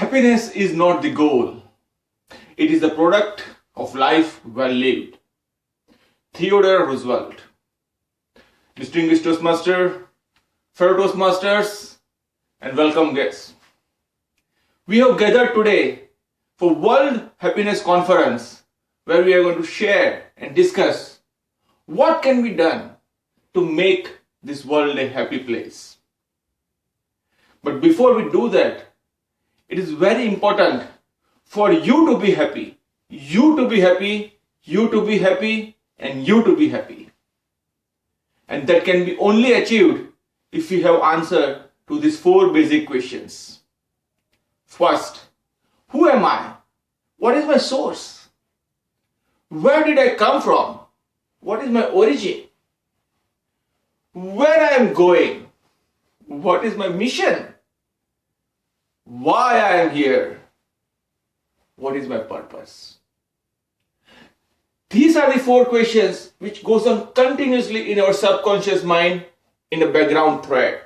Happiness is not the goal. It is the product of life well lived. Theodore Roosevelt. Distinguished Toastmaster, fellow Toastmasters, and welcome guests. We have gathered today for World Happiness Conference, where we are going to share and discuss what can be done to make this world a happy place. But before we do that, it is very important for you to be happy, you to be happy, you to be happy, and you to be happy. And that can be only achieved if we have answer to these four basic questions. First, who am I? What is my source? Where did I come from? What is my origin? Where I am going? What is my mission? Why I am here? What is my purpose? These are the four questions which goes on continuously in our subconscious mind in a background thread.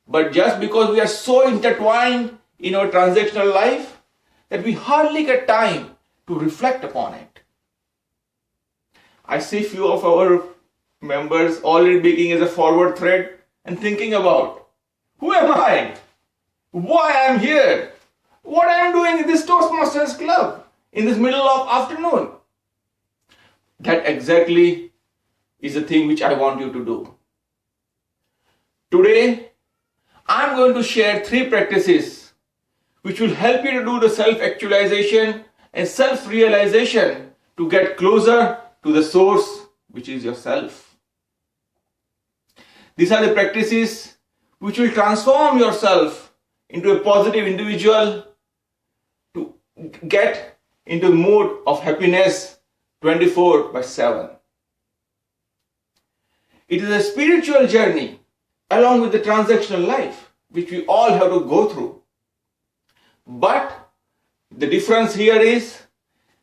But just because we are so intertwined in our transactional life that we hardly get time to reflect upon it. I see few of our members already beginning as a forward thread and thinking about, who am I? Why I am here? What I am doing in this Toastmasters Club in this middle of afternoon? That exactly is the thing which I want you to do. Today, I am going to share 3 practices which will help you to do the self-actualization and self-realization to get closer to the source, which is yourself. These are the practices which will transform yourself into a positive individual to get into the mood of happiness 24/7. It is a spiritual journey along with the transactional life which we all have to go through. But the difference here is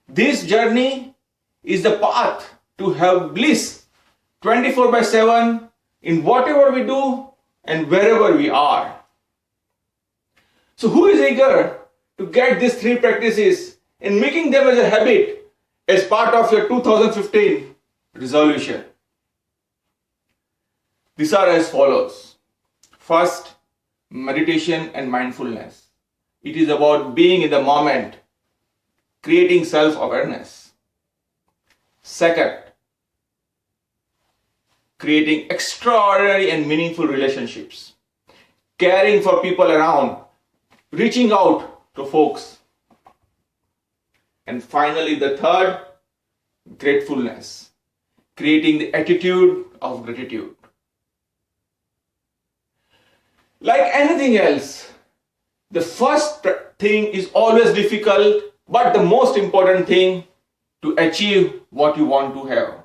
this journey is the path to have bliss 24/7 in whatever we do and wherever we are. So who is eager to get these 3 practices and making them as a habit as part of your 2015 resolution? These are as follows. First, meditation and mindfulness. It is about being in the moment, creating self-awareness. Second, creating extraordinary and meaningful relationships, caring for people around, reaching out to folks. And finally, the third, gratefulness, creating the attitude of gratitude. Like anything else, the first thing is always difficult, but the most important thing to achieve what you want to have,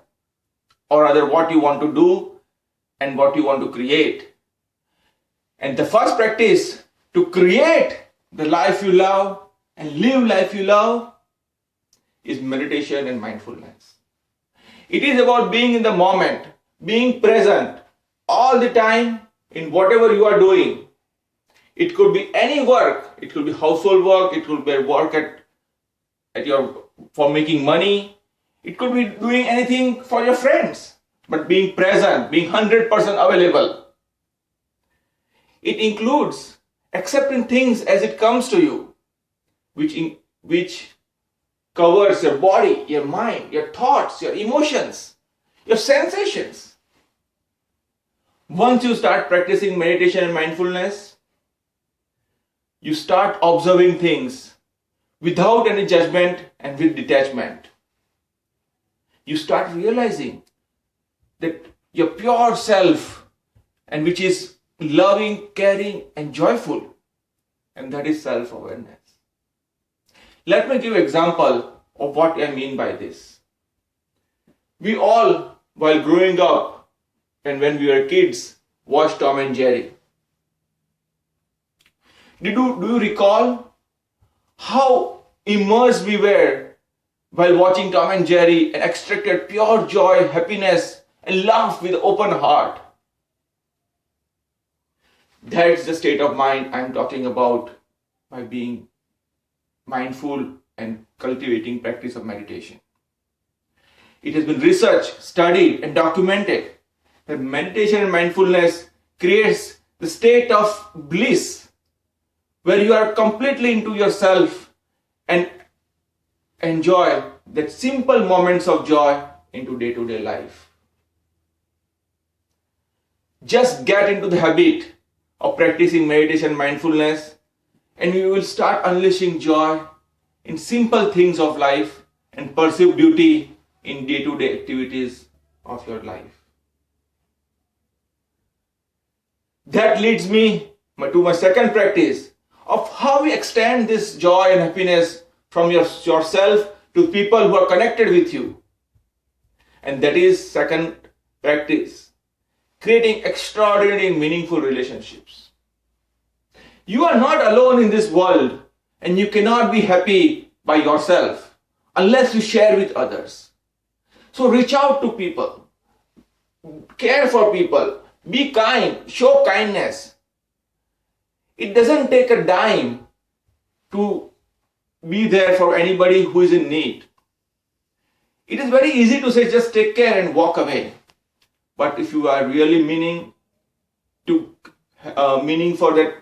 or rather what you want to do and what you want to create. And the first practice to create the life you love and live life you love is meditation and mindfulness. It is about being in the moment, being present all the time in whatever you are doing. It could be any work, it could be household work, it could be work for making money, it could be doing anything for your friends, but being present, being 100% available. It includes accepting things as it comes to you, which covers your body, your mind, your thoughts, your emotions, your sensations. Once you start practicing meditation and mindfulness, you start observing things without any judgment and with detachment. You start realizing that your pure self, and which is loving, caring, and joyful, and that is self-awareness. Let me give an example of what I mean by this. We all, while growing up and when we were kids, watched Tom and Jerry. Do you recall how immersed we were while watching Tom and Jerry and extracted pure joy, happiness, and laughed with open heart? That's the state of mind I'm talking about by being mindful and cultivating practice of meditation. It has been researched, studied, and documented that meditation and mindfulness creates the state of bliss where you are completely into yourself and enjoy that simple moments of joy into day-to-day life. Just get into the habit of practicing meditation and mindfulness, and you will start unleashing joy in simple things of life and pursue beauty in day-to-day activities of your life. That leads me to my second practice of how we extend this joy and happiness from yourself to people who are connected with you. And that is second practice, creating extraordinary and meaningful relationships. You are not alone in this world, and you cannot be happy by yourself unless you share with others. So reach out to people, care for people, be kind, show kindness. It doesn't take a dime to be there for anybody who is in need. It is very easy to say just take care and walk away. But if you are really meaning for that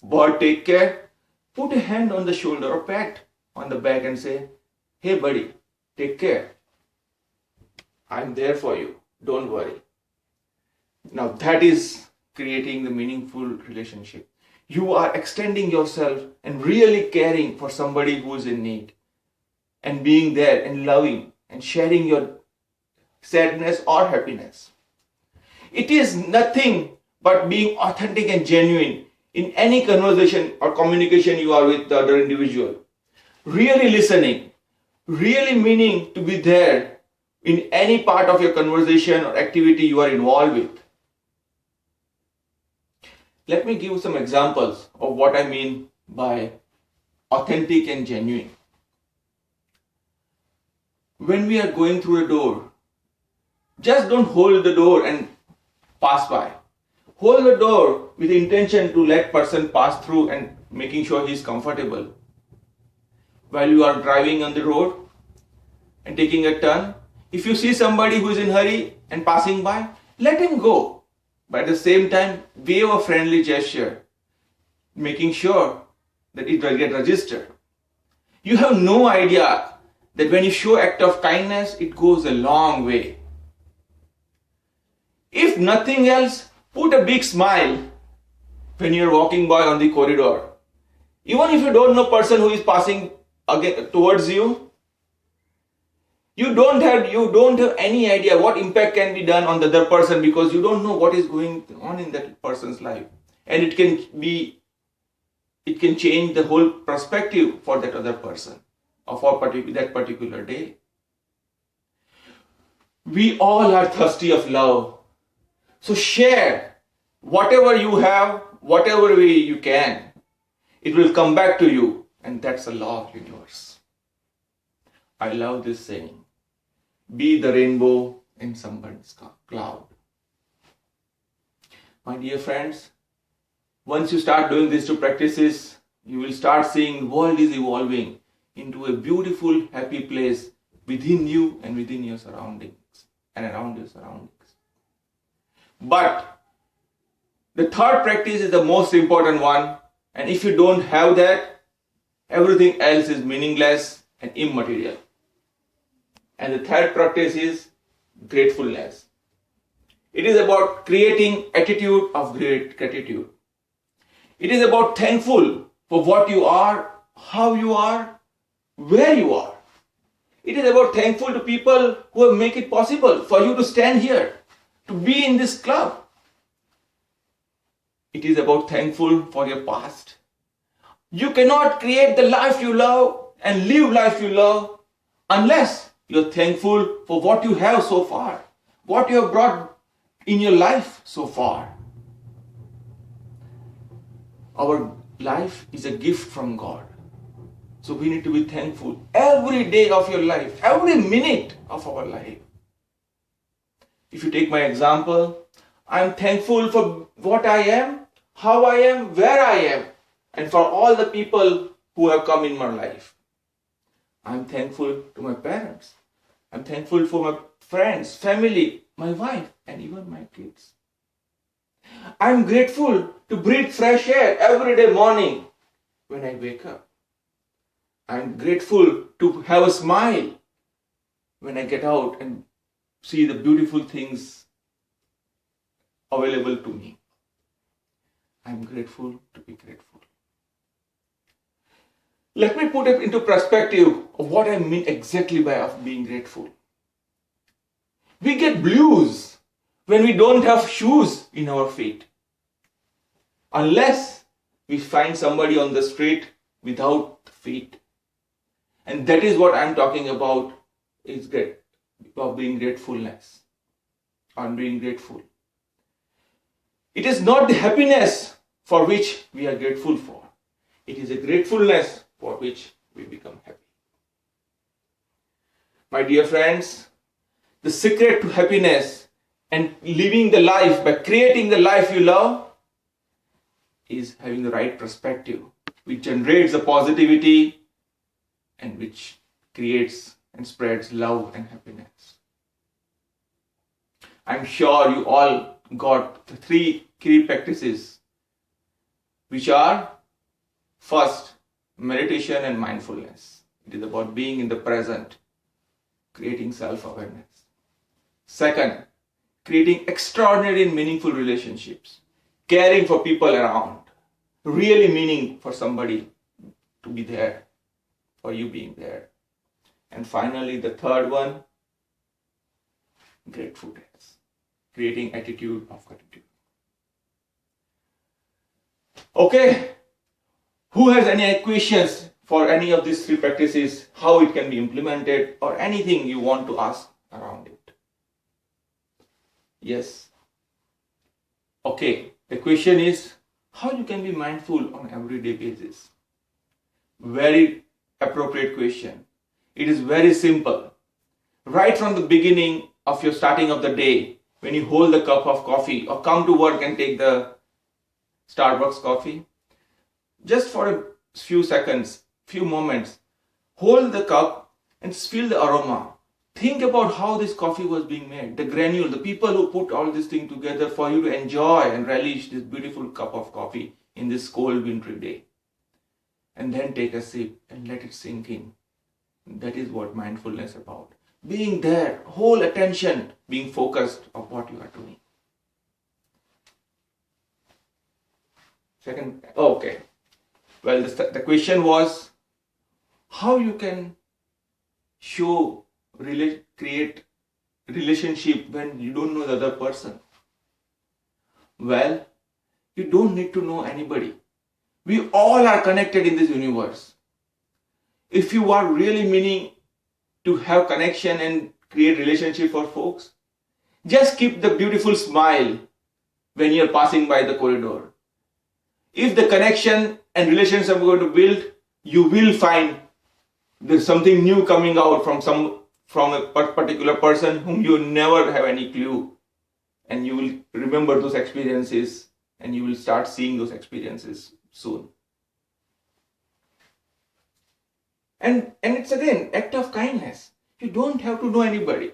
word take care, put a hand on the shoulder or pat on the back and say, hey buddy, take care. I'm there for you. Don't worry. Now that is creating the meaningful relationship. You are extending yourself and really caring for somebody who is in need, and being there and loving and sharing your sadness or happiness. It is nothing but being authentic and genuine in any conversation or communication you are with the other individual. Really listening, really meaning to be there in any part of your conversation or activity you are involved with. Let me give some examples of what I mean by authentic and genuine. When we are going through a door, just don't hold the door and pass by. Hold the door with the intention to let person pass through and making sure he is comfortable. While you are driving on the road and taking a turn, if you see somebody who is in a hurry and passing by, let him go. But at the same time, wave a friendly gesture, making sure that it will get registered. You have no idea that when you show act of kindness, it goes a long way. If nothing else, put a big smile when you're walking by on the corridor. Even if you don't know person who is passing towards you, you don't have any idea what impact can be done on the other person, because you don't know what is going on in that person's life, and it can change the whole perspective for that other person or for that particular day. We all are thirsty of love, so share whatever you have, whatever way you can. It will come back to you, and that's the law of universe. I love this saying. Be the rainbow in somebody's cloud. My dear friends, once you start doing these two practices, you will start seeing the world is evolving into a beautiful, happy place within you and within your surroundings and around your surroundings. But the third practice is the most important one, and if you don't have that, everything else is meaningless and immaterial. And the third practice is gratefulness. It is about creating attitude of great gratitude. It is about thankful for what you are, how you are, where you are. It is about thankful to people who have made it possible for you to stand here, to be in this club. It is about thankful for your past. You cannot create the life you love and live life you love unless you're thankful for what you have so far, what you have brought in your life so far. Our life is a gift from God. So we need to be thankful every day of your life, every minute of our life. If you take my example, I'm thankful for what I am, how I am, where I am. and for all the people who have come in my life. I'm thankful to my parents. I'm thankful for my friends, family, my wife, and even my kids. I'm grateful to breathe fresh air every day morning when I wake up. I'm grateful to have a smile when I get out and see the beautiful things available to me. I'm grateful to be grateful. Let me put it into perspective of what I mean exactly by being grateful. We get blues when we don't have shoes in our feet. Unless we find somebody on the street without feet. And that is what I'm talking about, is about being gratefulness. On being grateful. It is not the happiness for which we are grateful for. It is a gratefulness for which we become happy. My dear friends, the secret to happiness and living the life by creating the life you love is having the right perspective, which generates the positivity and which creates and spreads love and happiness. I'm sure you all got the 3 key practices, which are: first, meditation and mindfulness. It is about being in the present, creating self-awareness. Second, creating extraordinary and meaningful relationships, caring for people around, really meaning for somebody to be there, for you being there. And finally, the third one, gratefulness, creating attitude of gratitude. Okay, who has any questions for any of these 3 practices, how it can be implemented, or anything you want to ask around it? Yes. Okay, the question is how you can be mindful on everyday basis. Very appropriate question. It is very simple. Right from the beginning of your starting of the day, when you hold the cup of coffee or come to work and take the Starbucks coffee, just for a few seconds, few moments, hold the cup and feel the aroma. Think about how this coffee was being made, the granule, the people who put all this thing together for you to enjoy and relish this beautiful cup of coffee in this cold wintry day. And then take a sip and let it sink in. That is what mindfulness is about. Being there, whole attention, being focused on what you are doing. Second, okay. Well, the question was how you can create relationship when you don't know the other person. Well, you don't need to know anybody. We all are connected in this universe. If you are really meaning to have connection and create relationship for folks, just keep the beautiful smile when you're passing by the corridor. If the connection and relationship are going to build, you will find there's something new coming out from a particular person whom you never have any clue, and you will remember those experiences and you will start seeing those experiences soon. And it's again act of kindness. You don't have to know anybody.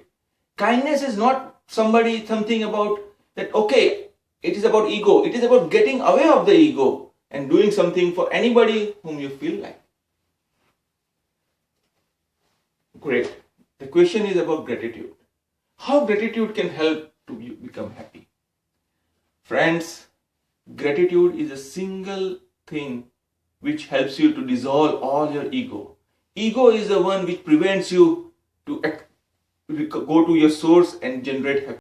Kindness is not something about that, okay, it is about ego. It is about getting away of the ego and doing something for anybody whom you feel like. Great. The question is about gratitude. How gratitude can help to you become happy? Friends, gratitude is a single thing which helps you to dissolve all your ego. Ego is the one which prevents you to go to your source and generate happiness.